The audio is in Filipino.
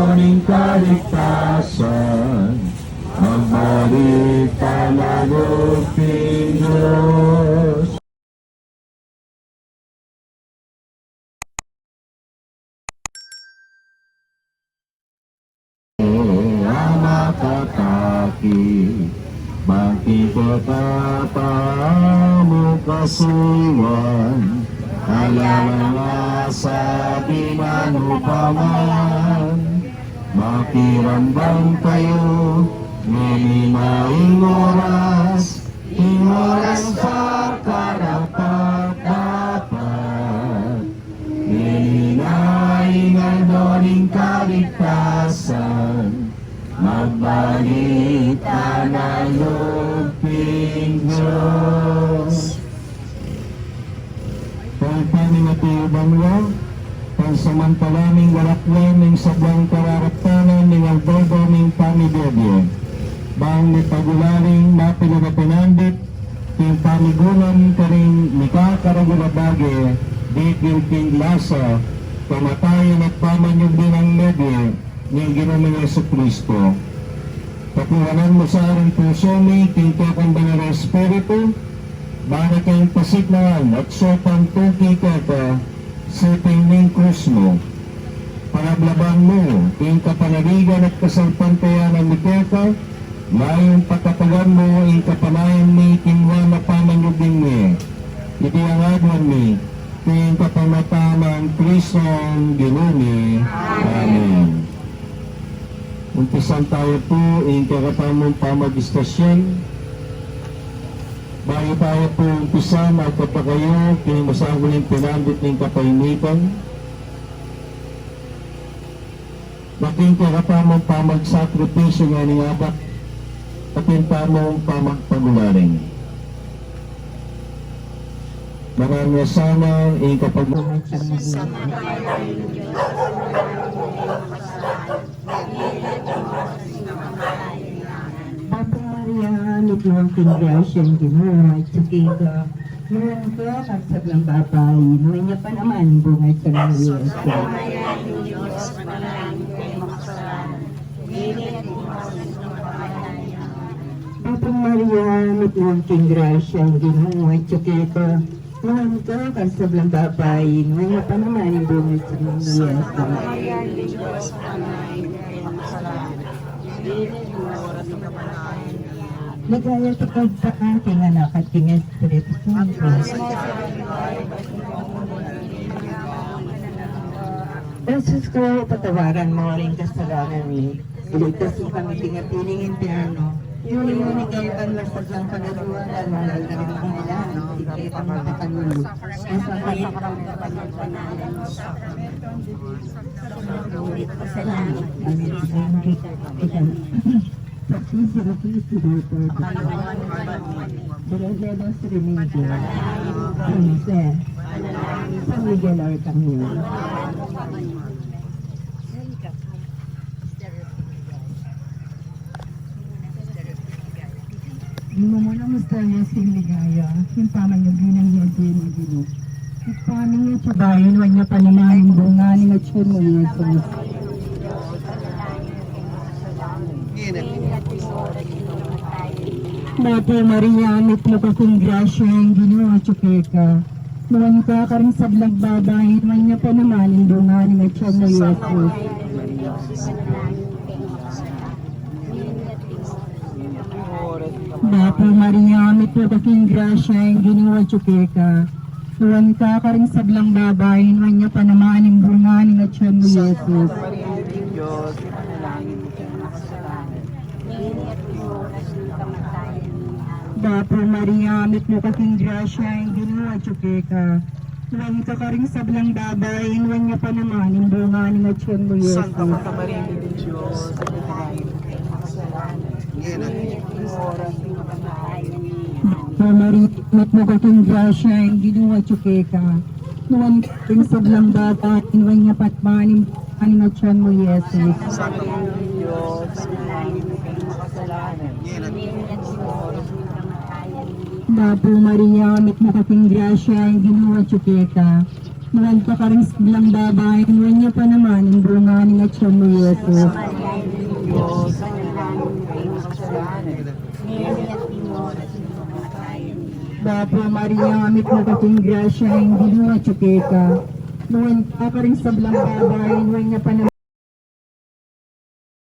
aming kaligtasan, magbalik ka na luping Diyos. Ama kataki, makikapapamukasuan, alam nga sa di manupaman, makiramdam kayo, nginimaing oras, imoras sa karapat-dapat, nginaing ang doling kaligtasan, magbalik ka na luping Diyos. Pagpaning at iubang lang, pagsamantalaming galaklan ng sabang kararaptanan ng alberdo ng pamidobyo, bang ni pagularing mapilagapinandit, ting pamigunan ka rin mikakaragulabage, di kilping lasa, pamatayan at pamanyog din ang medyo, ng Ginoong Jesucristo. Papuhanan mo sa aring puso ni tingkakan ba ng Espiritu, baka kayong pasignahan at sopang tuki ka sa tingning krus mo. Panaglaban mo, ing kapanaligan at kasalpantayan ng Mikeka, layong patapagan mo, ing kapanayan ni tingwa na pamanyugin niya. Iti ang agwan ni, ing kapamatamang Kristong Ginoong. Amen. Umpisan tayo po ang kakatamong pamagistasyon. Bago tayo po umpisan, magpapakayo kung masagol yung pinandit ng kapaimitan. Baking kakatamong pamagsakripisyo nga ng abak at yung tamong pamagpagularing. Marami sana ang kapag-umagsasama. Ituang pingrasyon Ginoo at sukiga meron ka kagsaglang babay nuwi niya pa naman bungay sa mga Diyos. Apang Maria, ituang pingrasyon Ginoo at sukiga meron ka kagsaglang babay nuwi niya pa naman bungay sa mga Diyos. Nagaya sa pagpakating anak at king Espiritu Santo. Jesus ko, patawaran mo rin kasalanan ni. Iligtas mo kami tingapiling impyerno. Yun mo ni kayo ang lasag ng pagagawa ng mga nagagawin nila, no? Sikret ang makakanulog. Nasa kayo ang pagpanalan mo sa kasalanan. Sino Cristo Dr. Delegados Remigio, San Jose, San Miguel Arcangel. Mula musta niya si Ligaya, yung pamanyagin niya din ang Dino. At paano niya siya bayan, huwag niya pananahin bunganin at siya mo niya sa Mati Maria, amit mo ka kong grasya ang Ginoo at Chukeka. Nuwan ka karing sablag babahin, man niya pa naman yung dunganin at siya mo Yesus. Mati Maria, amit mo ka kong grasya ang Ginoo at Chukeka. Nuwan ka karing sablang babahin, man niya pa naman yung dunganin at siya mo Yesus. Dapo Maria, amit mo kasing grasya, ang Ginoo at Chukeka. Nuwan ka karing sablang babay, nuwan niya pa naman, yung bunganin at siyan mo, Yesus. Santa Maria ng Diyos, Dapo Maria, amit mo kasing grasya, ang Ginoo at Chukeka. Nuwan ka karing sablang babay, nuwan niya pa naman, yung bunganin at siyan mo, Yesus. Santa Maria ng Diyos, Dapo Maria, amit mo kasing grasya, ang Ginoo at Chukeka. Mahanta ka rin sa bilang babay, inuwan niya pa naman ang bunga ni Atyon mo, Yesus. Diyos, Bapo Maria, amit na kating grasya, hindi mo atsuke ka. Mahanta ka rin sa bilang babay, inuwan niya pa naman